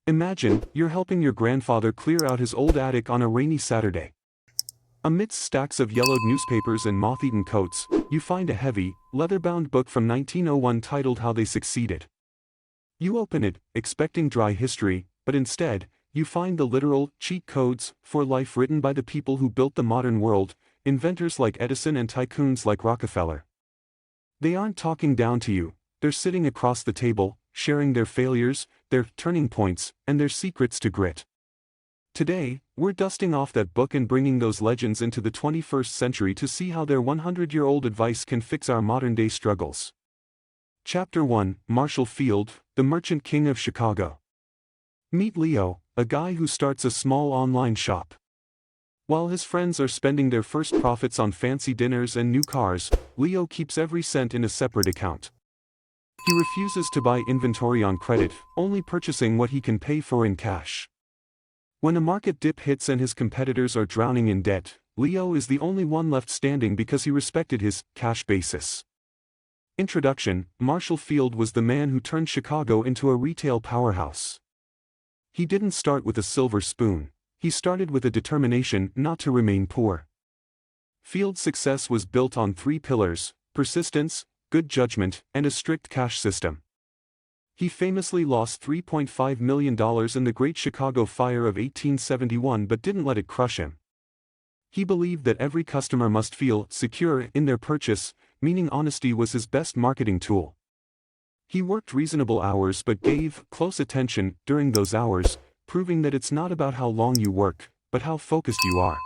Imagine, you're helping your grandfather clear out his old attic on a rainy Saturday. Amidst stacks of yellowed newspapers and moth-eaten coats, you find a heavy, leather-bound book from 1901 titled How They Succeeded. You open it, expecting dry history, but instead, you find the literal cheat codes for life written by the people who built the modern world, inventors like Edison and tycoons like Rockefeller. They aren't talking down to you, they're sitting across the table, sharing their failures, their turning points, and their secrets to grit. Today, we're dusting off that book and bringing those legends into the 21st century to see how their 100-year-old advice can fix our modern-day struggles. Chapter 1, Marshall Field, the Merchant King of Chicago. Meet Leo, a guy who starts a small online shop. While his friends are spending their first profits on fancy dinners and new cars, Leo keeps every cent in a separate account. He refuses to buy inventory on credit, only purchasing what he can pay for in cash. When a market dip hits and his competitors are drowning in debt, Leo is the only one left standing because he respected his cash basis. Introduction: Marshall Field was the man who turned Chicago into a retail powerhouse. He didn't start with a silver spoon. He started with a determination not to remain poor. Field's success was built on three pillars: persistence, good judgment, and a strict cash system. He famously lost $3.5 million in the Great Chicago Fire of 1871 but didn't let it crush him. He believed that every customer must feel secure in their purchase, meaning honesty was his best marketing tool. He worked reasonable hours but gave close attention during those hours, proving that it's not about how long you work, but how focused you are.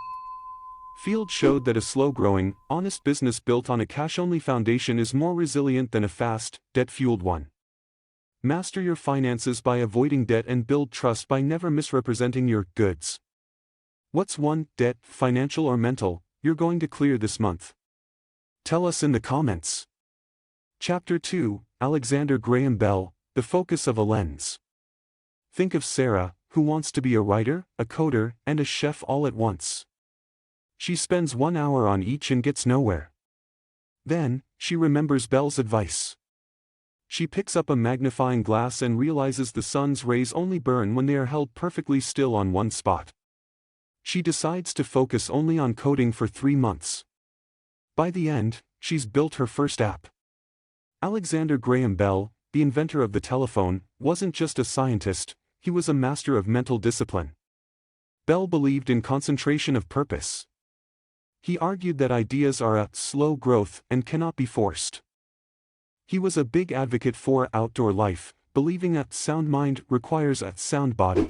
Field showed that a slow-growing, honest business built on a cash-only foundation is more resilient than a fast, debt-fueled one. Master your finances by avoiding debt and build trust by never misrepresenting your goods. What's one debt, financial or mental, you're going to clear this month? Tell us in the comments. Chapter 2, Alexander Graham Bell, the focus of a lens. Think of Sarah, who wants to be a writer, a coder, and a chef all at once. She spends 1 hour on each and gets nowhere. Then, she remembers Bell's advice. She picks up a magnifying glass and realizes the sun's rays only burn when they are held perfectly still on one spot. She decides to focus only on coding for 3 months. By the end, she's built her first app. Alexander Graham Bell, the inventor of the telephone, wasn't just a scientist, he was a master of mental discipline. Bell believed in concentration of purpose. He argued that ideas are a slow growth and cannot be forced. He was a big advocate for outdoor life, believing a sound mind requires a sound body.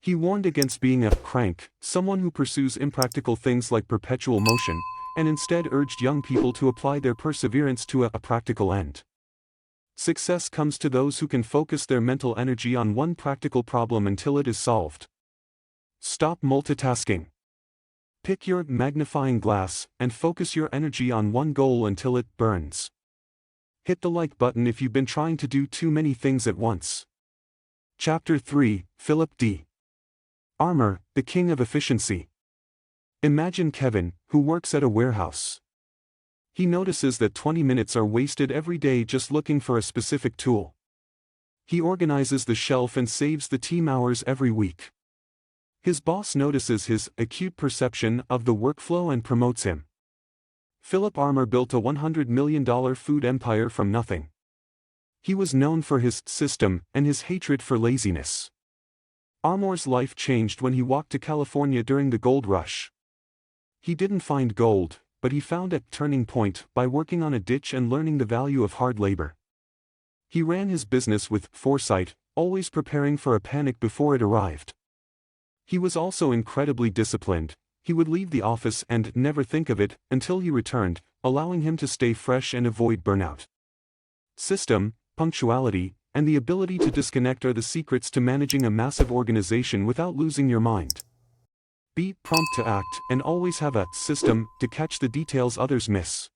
He warned against being a crank, someone who pursues impractical things like perpetual motion, and instead urged young people to apply their perseverance to a practical end. Success comes to those who can focus their mental energy on one practical problem until it is solved. Stop multitasking. Pick your magnifying glass and focus your energy on one goal until it burns. Hit the like button if you've been trying to do too many things at once. Chapter 3, Philip D. Armour, the king of efficiency. Imagine Kevin, who works at a warehouse. He notices that 20 minutes are wasted every day just looking for a specific tool. He organizes the shelf and saves the team hours every week. His boss notices his acute perception of the workflow and promotes him. Philip Armour built a $100 million food empire from nothing. He was known for his system and his hatred for laziness. Armour's life changed when he walked to California during the gold rush. He didn't find gold, but he found a turning point by working on a ditch and learning the value of hard labor. He ran his business with foresight, always preparing for a panic before it arrived. He was also incredibly disciplined. He would leave the office and never think of it until he returned, allowing him to stay fresh and avoid burnout. System, punctuality, and the ability to disconnect are the secrets to managing a massive organization without losing your mind. Be prompt to act and always have a system to catch the details others miss.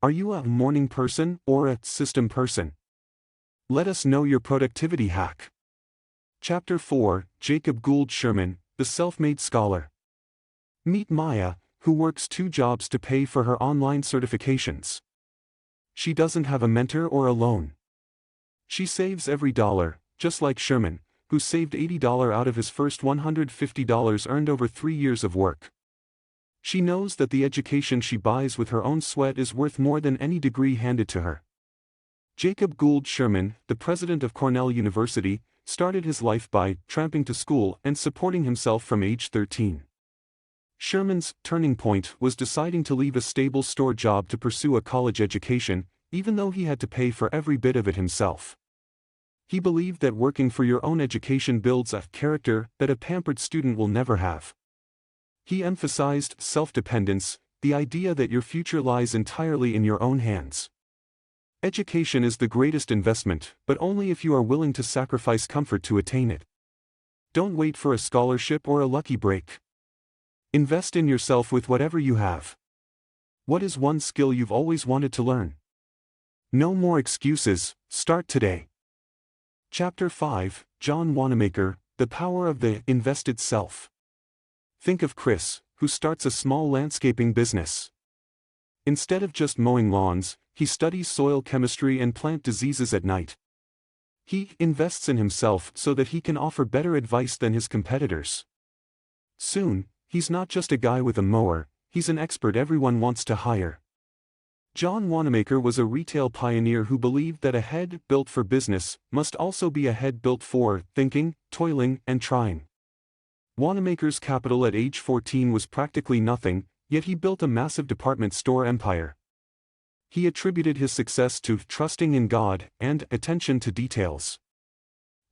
Are you a morning person or a system person? Let us know your productivity hack. Chapter 4, Jacob Gould Sherman, the self-made scholar. Meet Maya, who works 2 jobs to pay for her online certifications. She doesn't have a mentor or a loan. She saves every dollar, just like Sherman, who saved $80 out of his first $150 earned over 3 years of work. She knows that the education she buys with her own sweat is worth more than any degree handed to her. Jacob Gould Sherman, the president of Cornell University, started his life by tramping to school and supporting himself from age 13. Sherman's turning point was deciding to leave a stable store job to pursue a college education, even though he had to pay for every bit of it himself. He believed that working for your own education builds a character that a pampered student will never have. He emphasized self-dependence, the idea that your future lies entirely in your own hands. Education is the greatest investment, but only if you are willing to sacrifice comfort to attain it. Don't wait for a scholarship or a lucky break. Invest in yourself with whatever you have. What is one skill you've always wanted to learn? No more excuses, start today. Chapter 5, John Wanamaker, The Power of the Invested Self. Think of Chris, who starts a small landscaping business. Instead of just mowing lawns, he studies soil chemistry and plant diseases at night. He invests in himself so that he can offer better advice than his competitors. Soon, he's not just a guy with a mower, he's an expert everyone wants to hire. John Wanamaker was a retail pioneer who believed that a head built for business must also be a head built for thinking, toiling, and trying. Wanamaker's capital at age 14 was practically nothing, yet he built a massive department store empire. He attributed his success to trusting in God and attention to details.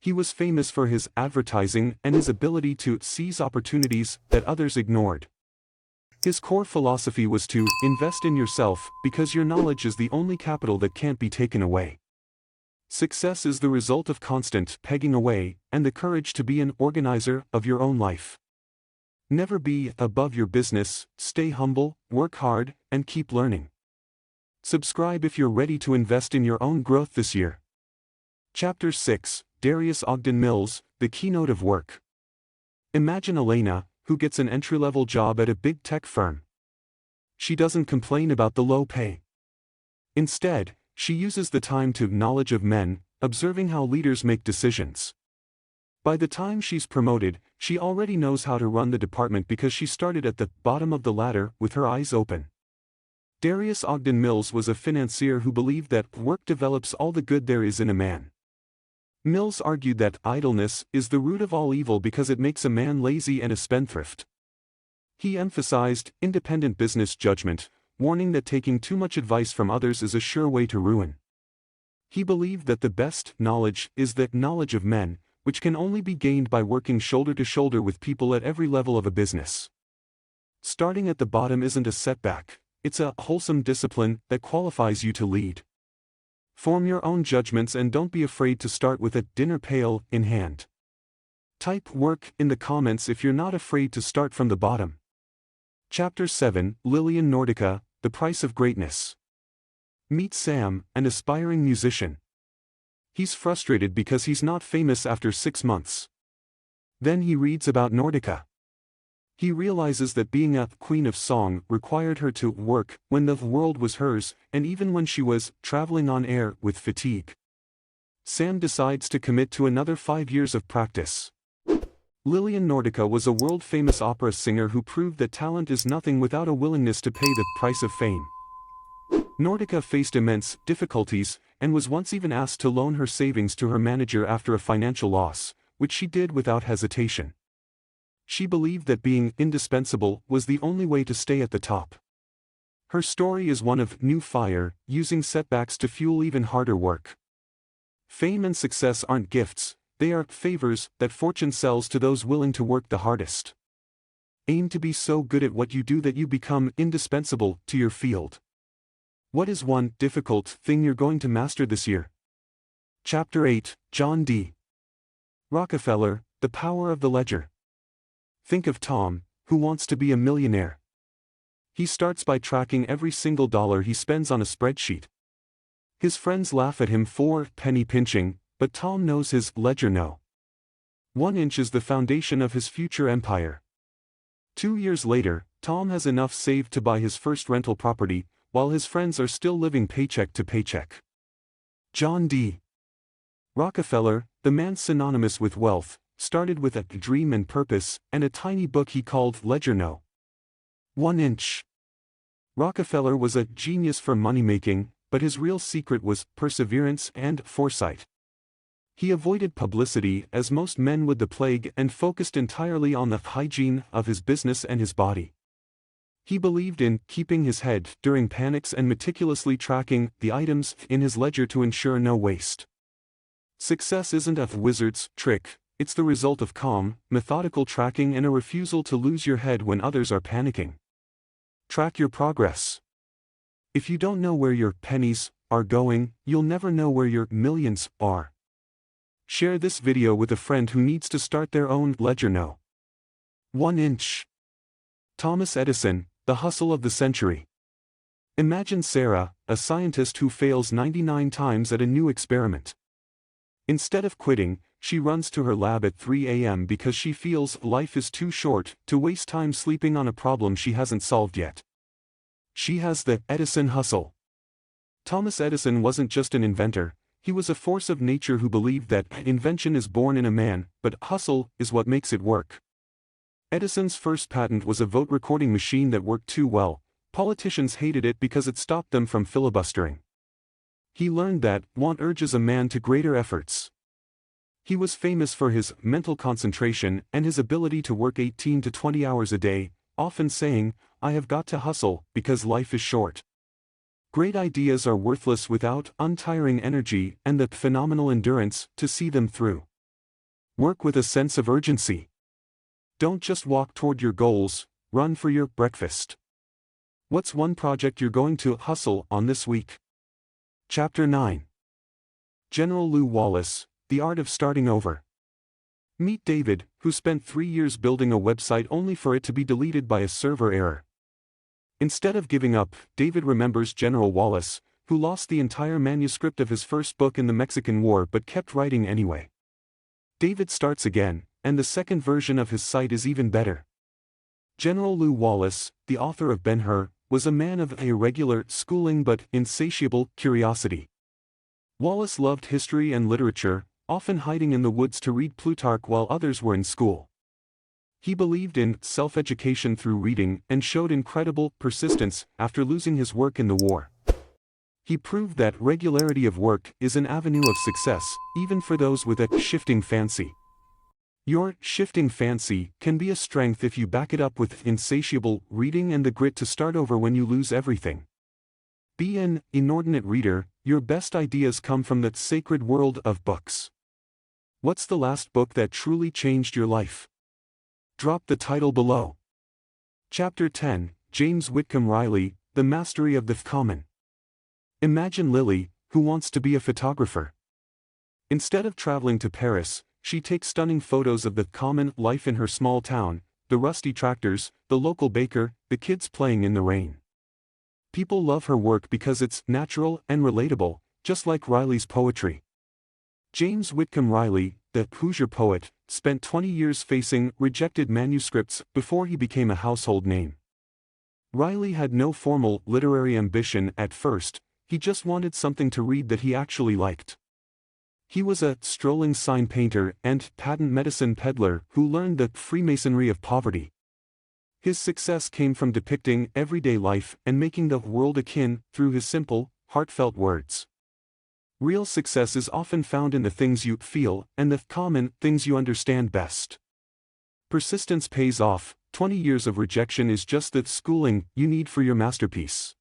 He was famous for his advertising and his ability to seize opportunities that others ignored. His core philosophy was to invest in yourself because your knowledge is the only capital that can't be taken away. Success is the result of constant pegging away and the courage to be an organizer of your own life. Never be above your business, stay humble, work hard, and keep learning. Subscribe if you're ready to invest in your own growth this year. Chapter 6, Darius Ogden Mills, The Keynote of Work. Imagine Elena, who gets an entry-level job at a big tech firm. She doesn't complain about the low pay. Instead, she uses the time to knowledge of men, observing how leaders make decisions. By the time she's promoted, she already knows how to run the department because she started at the bottom of the ladder with her eyes open. Darius Ogden Mills was a financier who believed that work develops all the good there is in a man. Mills argued that idleness is the root of all evil because it makes a man lazy and a spendthrift. He emphasized independent business judgment, warning that taking too much advice from others is a sure way to ruin. He believed that the best knowledge is the knowledge of men, which can only be gained by working shoulder to shoulder with people at every level of a business. Starting at the bottom isn't a setback, it's a wholesome discipline that qualifies you to lead. Form your own judgments and don't be afraid to start with a dinner pail in hand. Type work in the comments if you're not afraid to start from the bottom. Chapter 7, Lillian Nordica, The Price of Greatness. Meet Sam, an aspiring musician. He's frustrated because he's not famous after 6 months. Then he reads about Nordica. He realizes that being a queen of song required her to work when the world was hers, and even when she was traveling on air with fatigue. Sam decides to commit to another 5 years of practice. Lillian Nordica was a world-famous opera singer who proved that talent is nothing without a willingness to pay the price of fame. Nordica faced immense difficulties, and was once even asked to loan her savings to her manager after a financial loss, which she did without hesitation. She believed that being indispensable was the only way to stay at the top. Her story is one of new fire, using setbacks to fuel even harder work. Fame and success aren't gifts, they are favors that fortune sells to those willing to work the hardest. Aim to be so good at what you do that you become indispensable to your field. What is one difficult thing you're going to master this year? Chapter 8, John D. Rockefeller, The Power of the Ledger. Think of Tom, who wants to be a millionaire. He starts by tracking every single dollar he spends on a spreadsheet. His friends laugh at him for penny pinching, but Tom knows his ledger know. 1 inch is the foundation of his future empire. 2 years later, Tom has enough saved to buy his first rental property, while his friends are still living paycheck to paycheck. John D. Rockefeller, the man synonymous with wealth, started with a dream and purpose and a tiny book he called Ledger No. 1 inch. Rockefeller was a genius for money-making, but his real secret was perseverance and foresight. He avoided publicity as most men would the plague and focused entirely on the hygiene of his business and his body. He believed in keeping his head during panics and meticulously tracking the items in his ledger to ensure no waste. Success isn't a wizard's trick, it's the result of calm, methodical tracking and a refusal to lose your head when others are panicking. Track your progress. If you don't know where your pennies are going, you'll never know where your millions are. Share this video with a friend who needs to start their own Ledger No. 1 inch. Thomas Edison, the hustle of the century. Imagine Sarah, a scientist who fails 99 times at a new experiment. Instead of quitting, she runs to her lab at 3 a.m. because she feels life is too short to waste time sleeping on a problem she hasn't solved yet. She has the Edison hustle. Thomas Edison wasn't just an inventor, he was a force of nature who believed that invention is born in a man, but hustle is what makes it work. Edison's first patent was a vote recording machine that worked too well. Politicians hated it because it stopped them from filibustering. He learned that want urges a man to greater efforts. He was famous for his mental concentration and his ability to work 18 to 20 hours a day, often saying, "I have got to hustle because life is short." Great ideas are worthless without untiring energy and the phenomenal endurance to see them through. Work with a sense of urgency. Don't just walk toward your goals, run for your breakfast. What's one project you're going to hustle on this week? Chapter 9. General Lew Wallace, The Art of Starting Over. Meet David, who spent 3 years building a website only for it to be deleted by a server error. Instead of giving up, David remembers General Wallace, who lost the entire manuscript of his first book in the Mexican War but kept writing anyway. David starts again, and the second version of his site is even better. General Lew Wallace, the author of Ben-Hur, was a man of irregular schooling but insatiable curiosity. Wallace loved history and literature, often hiding in the woods to read Plutarch while others were in school. He believed in self-education through reading and showed incredible persistence after losing his work in the war. He proved that regularity of work is an avenue of success, even for those with a shifting fancy. Your shifting fancy can be a strength if you back it up with insatiable reading and the grit to start over when you lose everything. Be an inordinate reader, your best ideas come from the sacred world of books. What's the last book that truly changed your life? Drop the title below. Chapter 10, James Whitcomb Riley, The Mastery of the Common. Imagine Lily, who wants to be a photographer. Instead of traveling to Paris, she takes stunning photos of the common life in her small town, the rusty tractors, the local baker, the kids playing in the rain. People love her work because it's natural and relatable, just like Riley's poetry. James Whitcomb Riley, the Hoosier poet, spent 20 years facing rejected manuscripts before he became a household name. Riley had no formal literary ambition at first, he just wanted something to read that he actually liked. He was a strolling sign painter and patent medicine peddler who learned the Freemasonry of poverty. His success came from depicting everyday life and making the world akin through his simple, heartfelt words. Real success is often found in the things you feel and the common things you understand best. Persistence pays off. 20 years of rejection is just the schooling you need for your masterpiece.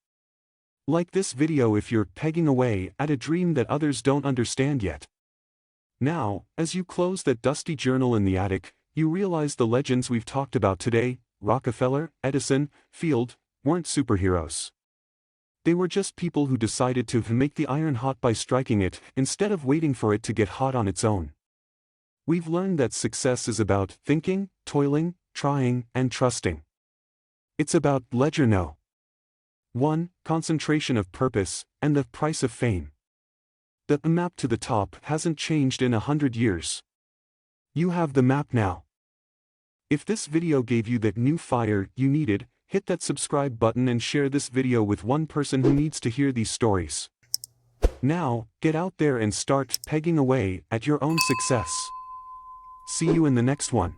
Like this video if you're pegging away at a dream that others don't understand yet. Now, as you close that dusty journal in the attic, you realize the legends we've talked about today, Rockefeller, Edison, Field, weren't superheroes. They were just people who decided to make the iron hot by striking it, instead of waiting for it to get hot on its own. We've learned that success is about thinking, toiling, trying, and trusting. It's about Ledger No. 1, concentration of purpose, and the price of fame. The map to the top hasn't changed in 100 years. You have the map now. If this video gave you that new fire you needed, hit that subscribe button and share this video with one person who needs to hear these stories. Now, get out there and start pegging away at your own success. See you in the next one.